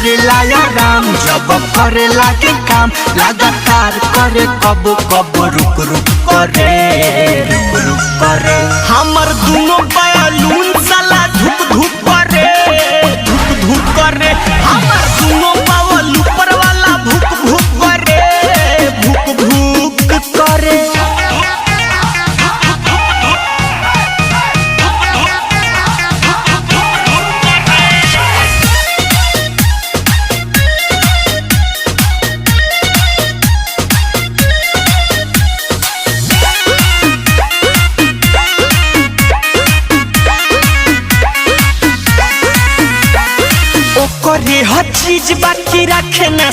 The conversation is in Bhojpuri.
करेला आराम जब करे लागे काम लगातार करे कब कब रुक रुक करे हमर दोनों बैलून साला धुक धुक करे हमर दोनों बावल ऊपर वाला भुक भुक करे करे हर चीज बाकी रखे ना।